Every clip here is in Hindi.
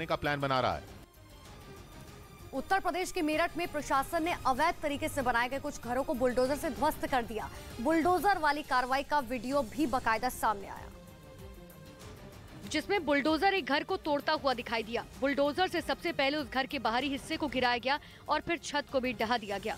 का प्लान बना रहा है। उत्तर प्रदेश के मेरठ में प्रशासन ने अवैध तरीके से बनाए गए कुछ घरों को बुलडोजर से ध्वस्त कर दिया। बुलडोजर वाली कार्रवाई का वीडियो भी बाकायदा सामने आया, जिसमें बुलडोजर एक घर को तोड़ता हुआ दिखाई दिया। बुलडोजर से सबसे पहले उस घर के बाहरी हिस्से को गिराया गया और फिर छत को भी ढहा दिया गया।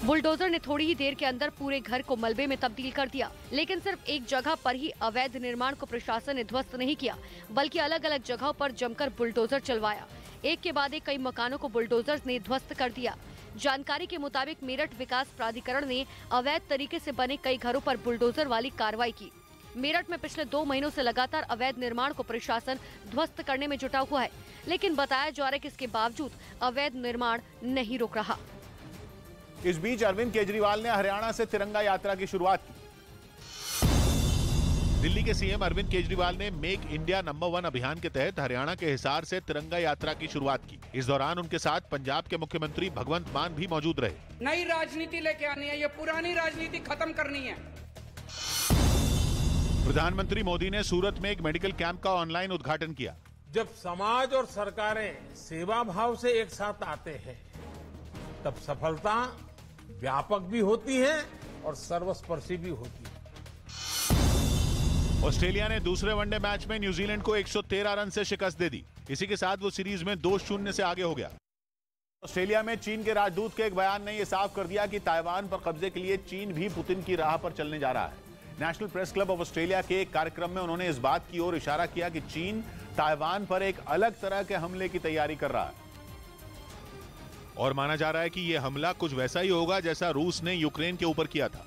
बुलडोजर ने थोड़ी ही देर के अंदर पूरे घर को मलबे में तब्दील कर दिया, लेकिन सिर्फ एक जगह पर ही अवैध निर्माण को प्रशासन ने ध्वस्त नहीं किया, बल्कि अलग अलग जगहों पर जमकर बुलडोजर चलवाया। एक के बाद एक कई मकानों को बुलडोजर ने ध्वस्त कर दिया। जानकारी के मुताबिक मेरठ विकास प्राधिकरण ने अवैध तरीके से बने कई घरों पर बुलडोजर वाली कार्रवाई की। मेरठ में पिछले 2 महीनों से लगातार अवैध निर्माण को प्रशासन ध्वस्त करने में जुटा हुआ है, लेकिन बताया जा रहा है कि इसके बावजूद अवैध निर्माण नहीं रुक रहा। इस बीच अरविंद केजरीवाल ने हरियाणा से तिरंगा यात्रा की शुरुआत की। दिल्ली के सीएम अरविंद केजरीवाल ने मेक इंडिया नंबर 1 अभियान के तहत हरियाणा के हिसार से तिरंगा यात्रा की शुरुआत की। इस दौरान उनके साथ पंजाब के मुख्यमंत्री भगवंत मान भी मौजूद रहे। नई राजनीति लेके आनी है, ये पुरानी राजनीति खत्म करनी है। प्रधानमंत्री मोदी ने सूरत में एक मेडिकल कैंप का ऑनलाइन उद्घाटन किया। जब समाज और सरकारें सेवा भाव से एक साथ आते हैं, तब सफलता व्यापक भी होती है और सर्वस्पर्शी भी होती है। ऑस्ट्रेलिया ने दूसरे वनडे मैच में न्यूजीलैंड को 113 रन से शिकस्त दे दी। इसी के साथ वो सीरीज में 2-0 से आगे हो गया। ऑस्ट्रेलिया में चीन के राजदूत के एक बयान ने यह साफ कर दिया कि ताइवान पर कब्जे के लिए चीन भी पुतिन की राह पर चलने जा रहा है। National press club of Australia के एक कार्यक्रम में उन्होंने इस बात की ओर इशारा किया कि चीन ताइवान पर एक अलग तरह के हमले की तैयारी कर रहा है और माना जा रहा है कि यह हमला कुछ वैसा ही होगा जैसा रूस ने यूक्रेन के ऊपर किया था।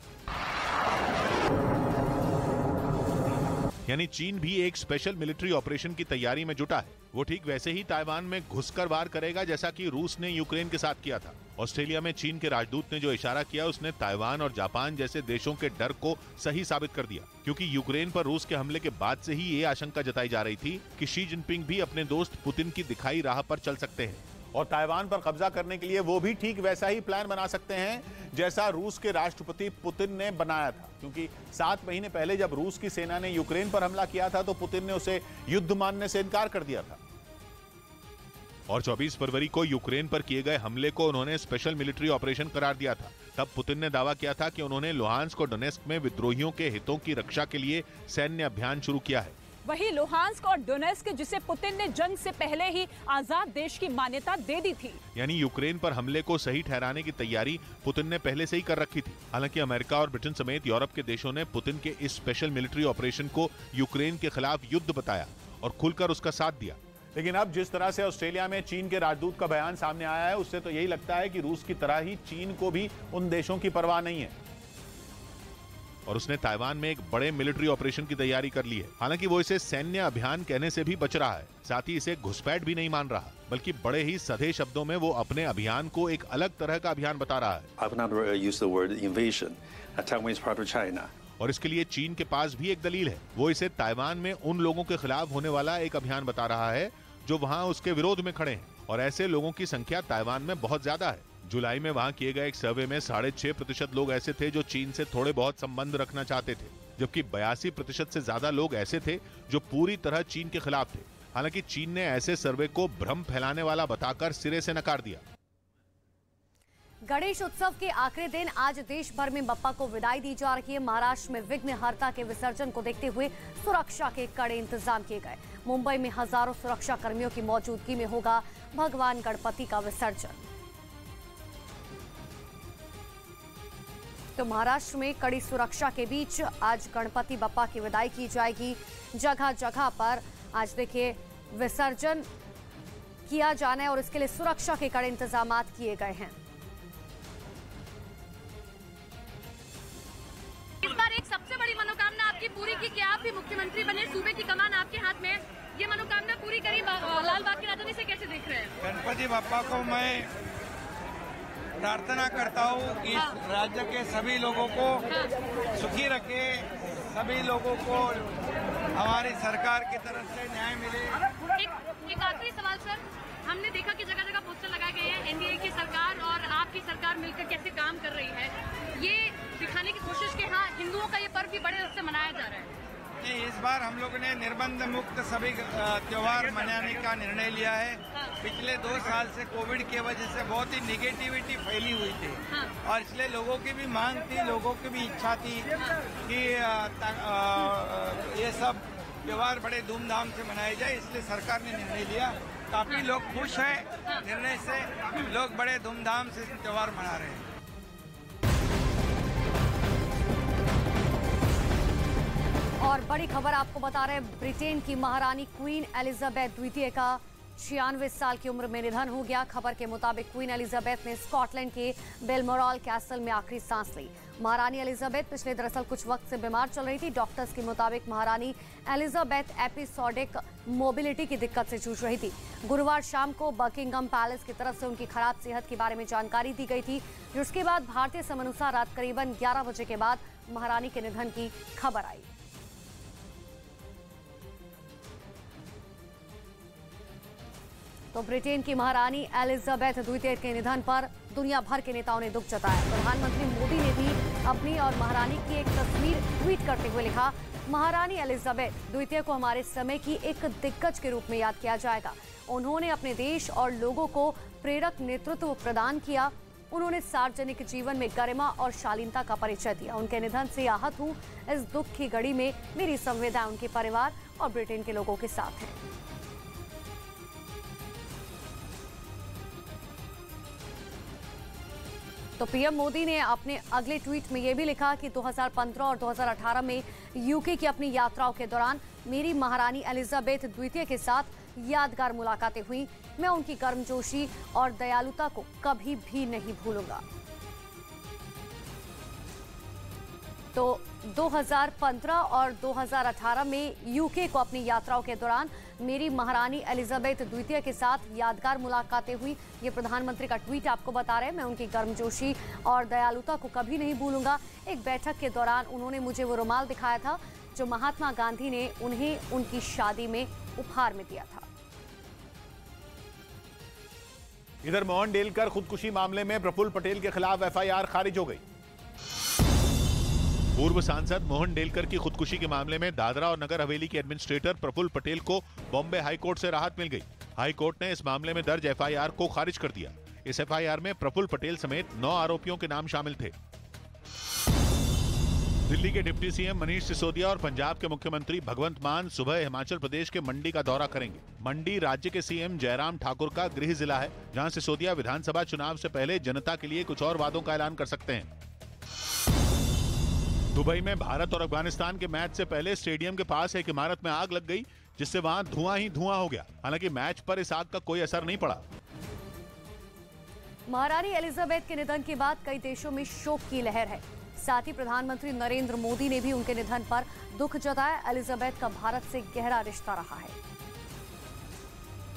यानी चीन भी एक स्पेशल मिलिट्री ऑपरेशन की तैयारी में जुटा है। वो ठीक वैसे ही ताइवान में घुसकर वार करेगा जैसा कि रूस ने यूक्रेन के साथ किया था। ऑस्ट्रेलिया में चीन के राजदूत ने जो इशारा किया उसने ताइवान और जापान जैसे देशों के डर को सही साबित कर दिया, क्योंकि यूक्रेन पर रूस के हमले के बाद से ही ये आशंका जताई जा रही थी कि शी जिनपिंग भी अपने दोस्त पुतिन की दिखाई राह पर चल सकते हैं और ताइवान पर कब्जा करने के लिए वो भी ठीक वैसा ही प्लान बना सकते हैं जैसा रूस के राष्ट्रपति पुतिन ने बनाया था। क्योंकि 7 महीने पहले जब रूस की सेना ने यूक्रेन पर हमला किया था तो पुतिन ने उसे युद्ध मानने से इनकार कर दिया था और 24 फरवरी को यूक्रेन पर किए गए हमले को उन्होंने स्पेशल मिलिट्री ऑपरेशन करार दिया था। तब पुतिन ने दावा किया था कि उन्होंने लुहांस्क और डोनेस्क में विद्रोहियों के हितों की रक्षा के लिए सैन्य अभियान शुरू किया है। वही लुहांस्क और डोनेस्क जिसे पुतिन ने जंग से पहले ही आजाद देश की मान्यता दे दी थी। यानी यूक्रेन पर हमले को सही ठहराने की तैयारी पुतिन ने पहले से ही कर रखी थी। हालांकि अमेरिका और ब्रिटेन समेत यूरोप के देशों ने पुतिन के इस स्पेशल मिलिट्री ऑपरेशन को यूक्रेन के खिलाफ युद्ध बताया और खुलकर उसका साथ दिया। लेकिन अब जिस तरह से ऑस्ट्रेलिया में चीन के राजदूत का बयान सामने आया है, उससे तो यही लगता है कि रूस की तरह ही चीन को भी उन देशों की परवाह नहीं है और उसने ताइवान में एक बड़े मिलिट्री ऑपरेशन की तैयारी कर ली है। हालांकि वो इसे सैन्य अभियान कहने से भी बच रहा है, साथ ही इसे घुसपैठ भी नहीं मान रहा, बल्कि बड़े ही सधे शब्दों में वो अपने अभियान को एक अलग तरह का अभियान बता रहा है। और इसके लिए चीन के पास भी एक दलील है। वो इसे ताइवान में उन लोगों के खिलाफ होने वाला एक अभियान बता रहा है जो वहाँ उसके विरोध में खड़े हैं और ऐसे लोगों की संख्या ताइवान में बहुत ज्यादा है। जुलाई में वहां किए गए एक सर्वे में 6.5% लोग ऐसे थे जो चीन से थोड़े बहुत संबंध रखना चाहते थे, जबकि 82% से ज्यादा लोग ऐसे थे जो पूरी तरह चीन के खिलाफ थे। हालांकि चीन ने ऐसे सर्वे को भ्रम फैलाने वाला बताकर सिरे से नकार दिया। गणेश उत्सव के आखिरी दिन आज देश भर में बप्पा को विदाई दी जा रही है। महाराष्ट्र में विघ्नहर्ता के विसर्जन को देखते हुए सुरक्षा के कड़े इंतजाम किए गए। मुंबई में हजारों सुरक्षा कर्मियों की मौजूदगी में होगा भगवान गणपति का विसर्जन। तो महाराष्ट्र में कड़ी सुरक्षा के बीच आज गणपति बप्पा की विदाई की जाएगी। जगह जगह पर आज देखिए विसर्जन किया जाना है और इसके लिए सुरक्षा के कड़े इंतजाम किए गए हैं। इस बार एक सबसे बड़ी मनोकामना आपकी पूरी की कि आप भी मुख्यमंत्री बने, सूबे की कमान आपके हाथ में। ये मनोकामना पूरी करी लाल बाग की राजधानी से कैसे देख रहे हैं? गणपति बप्पा को मैं प्रार्थना करता हूँ कि राज्य के सभी लोगों को सुखी रखे, सभी लोगों को हमारी सरकार की तरफ से न्याय मिले। एक आखिरी सवाल सर, हमने देखा कि जगह जगह पोस्टर लगाए गए हैं, एनडीए की सरकार और आपकी सरकार मिलकर कैसे काम कर रही है, ये दिखाने की कोशिश कि हाँ हिंदुओं का ये पर्व भी बड़े रूप से मनाया जा रहा है। ये बार हम लोगों ने निर्बंध मुक्त सभी त्योहार मनाने का निर्णय लिया है। पिछले 2 साल से कोविड की वजह से बहुत ही निगेटिविटी फैली हुई थी और इसलिए लोगों की भी मांग थी, लोगों की भी इच्छा थी कि ये सब त्योहार बड़े धूमधाम से मनाए जाए, इसलिए सरकार ने निर्णय लिया। काफी लोग खुश हैं निर्णय से, लोग बड़े धूमधाम से त्योहार मना रहे हैं। और बड़ी खबर आपको बता रहे हैं, ब्रिटेन की महारानी क्वीन एलिजाबेथ द्वितीय का 96 साल की उम्र में निधन हो गया। खबर के मुताबिक क्वीन एलिजाबेथ ने स्कॉटलैंड के बेलमोरल कैसल में आखिरी सांस ली। महारानी एलिजाबेथ पिछले दरअसल कुछ वक्त से बीमार चल रही थी। डॉक्टर्स के मुताबिक महारानी एलिजाबेथ एपिसोडिक मोबिलिटी की दिक्कत से जूझ रही थी। गुरुवार शाम को बकिंगम पैलेस की तरफ से उनकी खराब सेहत के बारे में जानकारी दी गई थी, जिसके बाद भारतीय समय अनुसार रात करीबन 11 बजे के बाद महारानी के निधन की खबर आई। तो ब्रिटेन की महारानी एलिजाबेथ द्वितीय के निधन पर दुनिया भर के नेताओं ने दुख जताया। प्रधानमंत्री मोदी ने भी अपनी और महारानी की एक तस्वीर ट्वीट करते हुए लिखा, महारानी एलिजाबेथ द्वितीय को हमारे समय की एक दिग्गज के रूप में याद किया जाएगा। उन्होंने अपने देश और लोगों को प्रेरक नेतृत्व प्रदान किया। उन्होंने सार्वजनिक जीवन में गरिमा और शालीनता का परिचय दिया। उनके निधन से आहत हूँ। इस दुख की घड़ी में मेरी संवेदना उनके परिवार और ब्रिटेन के लोगों के साथ है। तो पीएम मोदी ने अपने अगले ट्वीट में यह भी लिखा कि 2015 और 2018 में यूके की अपनी यात्राओं के दौरान मेरी महारानी एलिजाबेथ द्वितीय के साथ यादगार मुलाकातें हुई। मैं उनकी गर्मजोशी और दयालुता को कभी भी नहीं भूलूंगा। तो 2015 और 2018 में यूके को अपनी यात्राओं के दौरान मेरी महारानी एलिजाबेथ द्वितीय के साथ यादगार मुलाकातें हुई। ये प्रधानमंत्री का ट्वीट आपको बता रहे हैं। मैं उनकी गर्मजोशी और दयालुता को कभी नहीं भूलूंगा। एक बैठक के दौरान उन्होंने मुझे वो रुमाल दिखाया था जो महात्मा गांधी ने उन्हें उनकी शादी में उपहार में दिया था। इधर मोहन डेलकर खुदकुशी मामले में प्रफुल्ल पटेल के खिलाफ एफआईआर खारिज हो गई। पूर्व सांसद मोहन डेलकर की खुदकुशी के मामले में दादरा और नगर हवेली के एडमिनिस्ट्रेटर प्रफुल्ल पटेल को बॉम्बे हाईकोर्ट से राहत मिल गई। हाईकोर्ट ने इस मामले में दर्ज एफआईआर को खारिज कर दिया। इस एफआईआर में प्रफुल्ल पटेल समेत 9 आरोपियों के नाम शामिल थे। दिल्ली के डिप्टी सीएम मनीष सिसोदिया और पंजाब के मुख्यमंत्री भगवंत मान सुबह हिमाचल प्रदेश के मंडी का दौरा करेंगे। मंडी राज्य के सीएम जयराम ठाकुर का गृह जिला है, जहां सिसोदिया विधानसभा चुनाव से पहले जनता के लिए कुछ और वादों का ऐलान कर सकते हैं। दुबई में भारत और अफगानिस्तान के मैच से पहले स्टेडियम के पास एक इमारत में आग लग गई, जिससे वहां धुआं ही धुआं हो गया। हालांकि मैच पर इस आग का कोई असर नहीं पड़ा। महारानी एलिजाबेथ के निधन के बाद कई देशों में शोक की लहर है। साथ ही प्रधानमंत्री नरेंद्र मोदी ने भी उनके निधन पर दुख जताया। एलिजाबेथ का भारत से गहरा रिश्ता रहा है।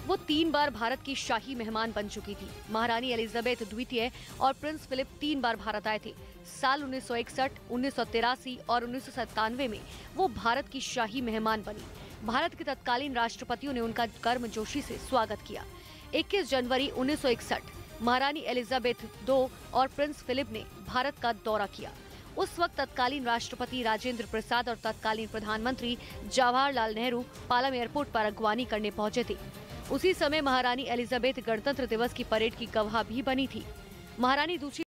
वो 3 बार भारत की शाही मेहमान बन चुकी थी। महारानी एलिजाबेथ द्वितीय और प्रिंस फिलिप 3 बार भारत आए थे। साल 1961, 1983 और 1997 में वो भारत की शाही मेहमान बनी। भारत के तत्कालीन राष्ट्रपतियों ने उनका गर्मजोशी से स्वागत किया। 21 जनवरी 1961 महारानी एलिजाबेथ II और प्रिंस फिलिप ने भारत का दौरा किया। उस वक्त तत्कालीन राष्ट्रपति राजेंद्र प्रसाद और तत्कालीन प्रधानमंत्री जवाहरलाल नेहरू पालम एयरपोर्ट पर अगवानी करने पहुंचे थे। उसी समय महारानी एलिजाबेथ गणतंत्र दिवस की परेड की गवाह भी बनी थी। महारानी दूसरी